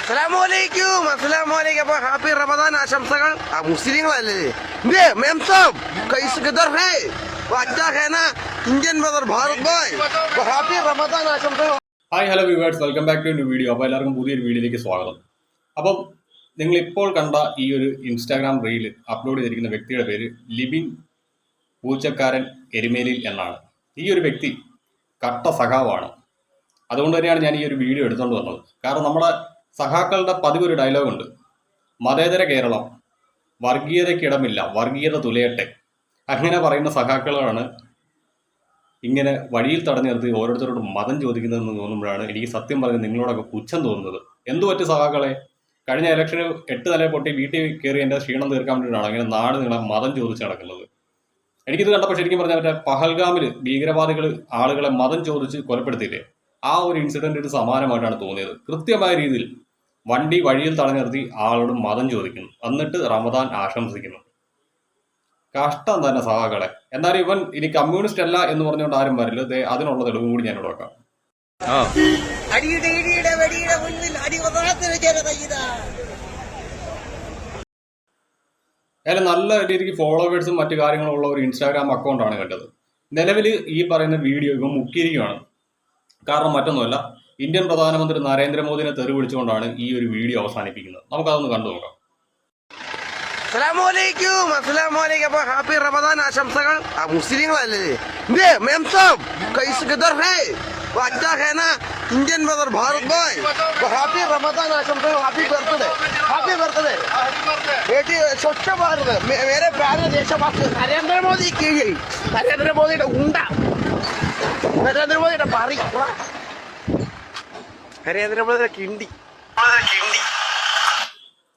അസ്സലാമലൈക്കും. അപ്പൊ ഹാപ്പി റമദാൻ ആശംസകൾ. മുസ്ലിങ്ങളല്ലേ ഇന്ത്യൻ ബ്രദർ ഭാരത് ഭായ്, ഹാപ്പി റമദാൻ ആശംസകൾ. Hi hello viewers, welcome back to new video. അപ്പോൾ എല്ലാവർക്കും പുതിയൊരു വീഡിയോയിലേക്ക് സ്വാഗതം. അപ്പം നിങ്ങൾ ഇപ്പോൾ കണ്ട ഈ ഒരു ഇൻസ്റ്റാഗ്രാം റീൽ അപ്ലോഡ് ചെയ്തിരിക്കുന്ന വ്യക്തിയുടെ പേര് ലിബിൻ പൂച്ചക്കാരൻ എരുമേലിൽ എന്നാണ്. ഈ ഒരു വ്യക്തി കട്ട സഖാവാണ്. അതുകൊണ്ട് തന്നെയാണ് ഞാൻ ഈ ഒരു വീഡിയോ എടുത്തുകൊണ്ട് വന്നത്. കാരണം നമ്മുടെ സഖാക്കളുടെ പതിവൊരു ഡയലോഗുണ്ട്, മതേതര കേരളം, വർഗീയതയ്ക്കിടമില്ല, വർഗീയത തുലയട്ടെ. അങ്ങനെ പറയുന്ന സഖാക്കളാണ് ഇങ്ങനെ വഴിയിൽ തടഞ്ഞു നിർത്തി ഓരോരുത്തരോടും മതം ചോദിക്കുന്നതെന്ന് തോന്നുമ്പോഴാണ് എനിക്ക് സത്യം പറഞ്ഞ് നിങ്ങളോടൊക്കെ പുച്ഛം തോന്നുന്നത്. എന്തു പറ്റി സഖാക്കളെ? കഴിഞ്ഞ ഇലക്ഷന് 8 നില പൊട്ടി വീട്ടിൽ കയറി എൻ്റെ ക്ഷീണം തീർക്കാൻ വേണ്ടിയിട്ടാണ് അങ്ങനെ നാട് നിങ്ങളെ മതം ചോദിച്ച് നടക്കുന്നത്. എനിക്കിത് കണ്ടപ്പോൾ ശരിക്കും പറഞ്ഞാൽ മറ്റേ പഹൽഗാമിൽ ഭീകരവാദികൾ ആളുകളെ മതം ചോദിച്ച് കൊലപ്പെടുത്തിയില്ലേ, ആ ഒരു ഇൻസിഡൻറ്റിന് സമാനമായിട്ടാണ് തോന്നിയത്. കൃത്യമായ രീതിയിൽ വണ്ടി വഴിയിൽ തടഞ്ഞു നിർത്തി ആളോട് മതം ചോദിക്കുന്നു, എന്നിട്ട് റമദാൻ ആശംസിക്കുന്നു. കഷ്ടം തന്നെ സഹാക്കളെ. എന്നാലും ഇവൻ ഇനി കമ്മ്യൂണിസ്റ്റ് അല്ല എന്ന് പറഞ്ഞുകൊണ്ട് ആരും വരില്ല. അതിനുള്ള തെളിവും കൂടി ഞാനിവിടെ വെക്കാം. അയാൾ നല്ല രീതിക്ക് ഫോളോവേഴ്സും മറ്റു കാര്യങ്ങളും ഉള്ള ഒരു ഇൻസ്റ്റാഗ്രാം അക്കൗണ്ടാണ് കണ്ടത്. നിലവിൽ ഈ പറയുന്ന വീഡിയോ ഇവ മുക്കിയിരിക്കുകയാണ്. കാരണം മറ്റൊന്നുമല്ല, ഇന്ത്യൻ പ്രധാനമന്ത്രി നരേന്ദ്രമോദിനെ തെറി വിളിച്ചുകൊണ്ടാണ് ഈ ഒരു വീഡിയോ അവസാനിപ്പിക്കുന്നത്. നമുക്കതൊന്ന് കണ്ടു നോക്കാം. അസ്സലാമലൈക്കും. അപ്പൊ ഹാപ്പി റമദാൻ ആശംസകൾ. മുസ്ലിങ്ങളല്ലേ ഇന്ത്യൻ ബ്രദർ ഭാരത് ഭായ്, ഹാപ്പി റമദാൻ ആശംസകൾ. Happy birthday. बेटी स्वच्छ भारत मेरे प्यारे देशवासी. नरेंद्र मोदी की नरेंद्र मोदिയുടെ ഉണ്ട, നരേന്ദ്ര മോദിയുടെ പറി, നരേന്ദ്ര മോദിയുടെ കിണ്ടി.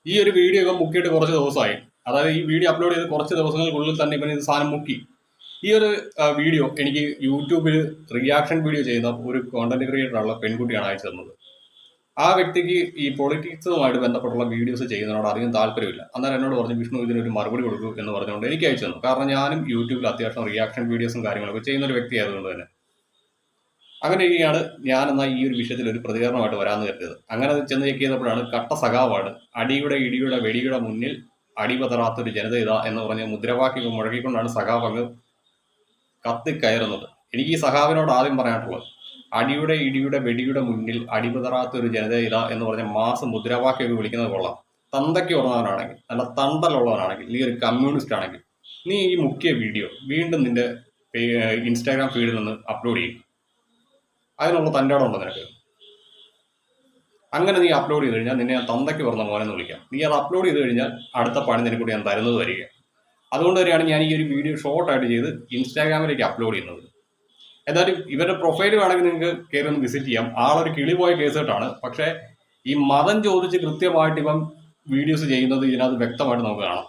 ഈ ഒരു വീഡിയോ ഇവൻ മുക്കിയിട്ട് കുറച്ച് ദിവസമായി. അതായത് ഈ വീഡിയോ അപ്ലോഡ് ചെയ്ത് കുറച്ച് ദിവസങ്ങൾക്കുള്ളിൽ തന്നെ ഇവൻ ഇത് സാധനം മുക്കി. ഈ ഒരു വീഡിയോ എനിക്ക് യൂട്യൂബിൽ റിയാക്ഷൻ വീഡിയോ ചെയ്യുന്ന ഒരു കോണ്ടന്റ് ക്രിയേറ്ററുള്ള പെൺകുട്ടിയാണ് അയച്ചു തന്നത്. ആ വ്യക്തിക്ക് ഈ പൊളിറ്റിക്സുമായിട്ട് ബന്ധപ്പെട്ടുള്ള വീഡിയോസ് ചെയ്യുന്നതിനോട് അധികം താല്പര്യമില്ല. അന്നേരം എന്നോട് പറഞ്ഞു, വിഷ്ണു ഇതിനൊരു മറുപടി കൊടുക്കൂ എന്ന് പറഞ്ഞുകൊണ്ട് എനിക്ക് അയച്ചു തന്നു. കാരണം ഞാനും യൂട്യൂബിൽ അത്യാവശ്യം റിയാക്ഷൻ വീഡിയോസും കാര്യങ്ങളൊക്കെ ചെയ്യുന്ന ഒരു വ്യക്തി ആയതുകൊണ്ട് തന്നെ അങ്ങനെ ഇരിക്കുകയാണ് ഞാനെന്നാൽ ഈ ഒരു വിഷയത്തിൽ ഒരു പ്രതികരണമായിട്ട് വരാമെന്ന് കരുതിയത്. അങ്ങനെ ചെന്ന് ചെക്ക് ചെയ്തപ്പോഴാണ് കട്ട സഖാവാണ്, അടിയുടെ ഇടിയുടെ വെടിയുടെ മുന്നിൽ അടിപതറാത്തൊരു ജനത ഇതാ എന്ന് പറഞ്ഞ് മുദ്രാവാക്യം മുഴക്കിക്കൊണ്ടാണ് സഖാവ് അങ്ങ് കത്തിക്കയറുന്നത്. എനിക്ക് ഈ സഖാവിനോട് ആദ്യം പറയാനുള്ളത്, അടിയുടെ ഇടിയുടെ വെടിയുടെ മുന്നിൽ അടിപതറാത്തൊരു ജനത ഇതാ എന്ന് പറഞ്ഞ മാസം മുദ്രാവാക്യമൊക്കെ വിളിക്കുന്നത് കൊള്ളാം. തന്തയ്ക്ക് ഉള്ളവനാണെങ്കിൽ, നല്ല തണ്ടലുള്ളവനാണെങ്കിൽ, നീ ഒരു കമ്മ്യൂണിസ്റ്റ് ആണെങ്കിൽ, നീ ഈ മുഖ്യ വീഡിയോ വീണ്ടും നിന്റെ ഇൻസ്റ്റാഗ്രാം ഫീഡിൽ നിന്ന് അപ്ലോഡ് ചെയ്യും. അതിനുള്ള തൻ്റെ ഇടം ഉണ്ടോ നിനക്ക്? അങ്ങനെ നീ അപ്ലോഡ് ചെയ്ത് കഴിഞ്ഞാൽ നിന്നെ ഞാൻ തന്തയ്ക്ക് പറഞ്ഞ മോനെന്ന് വിളിക്കാം. നീ അത് അപ്ലോഡ് ചെയ്ത് കഴിഞ്ഞാൽ അടുത്ത പണി നിനക്ക് കൂടി ഞാൻ തരുന്നത് വരിക. അതുകൊണ്ട് തന്നെയാണ് ഞാൻ ഈ ഒരു വീഡിയോ ഷോർട്ടായിട്ട് ചെയ്ത് ഇൻസ്റ്റാഗ്രാമിലേക്ക് അപ്ലോഡ് ചെയ്യുന്നത്. എന്തായാലും ഇവരുടെ പ്രൊഫൈൽ വേണമെങ്കിൽ നിങ്ങൾക്ക് കയറി ഒന്ന് വിസിറ്റ് ചെയ്യാം. ആളൊരു കിളിപോയ കേസ് കേട്ടാണ്. പക്ഷേ ഈ മതം ചോദിച്ച് കൃത്യമായിട്ട് ഇവൻ വീഡിയോസ് ചെയ്യുന്നത് ഇതിനകത്ത് വ്യക്തമായിട്ട് നമുക്ക് കാണാം.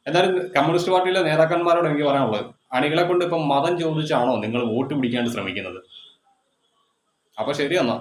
എന്തായാലും കമ്മ്യൂണിസ്റ്റ് പാർട്ടിയിലെ നേതാക്കന്മാരോട് എനിക്ക് പറയാനുള്ളത്, അണികളെ കൊണ്ട് ഇപ്പം മതം ചോദിച്ചാണോ നിങ്ങൾ വോട്ട് പിടിക്കാണ്ട് ശ്രമിക്കുന്നത്? അപ്പോൾ ശരി എന്നാ.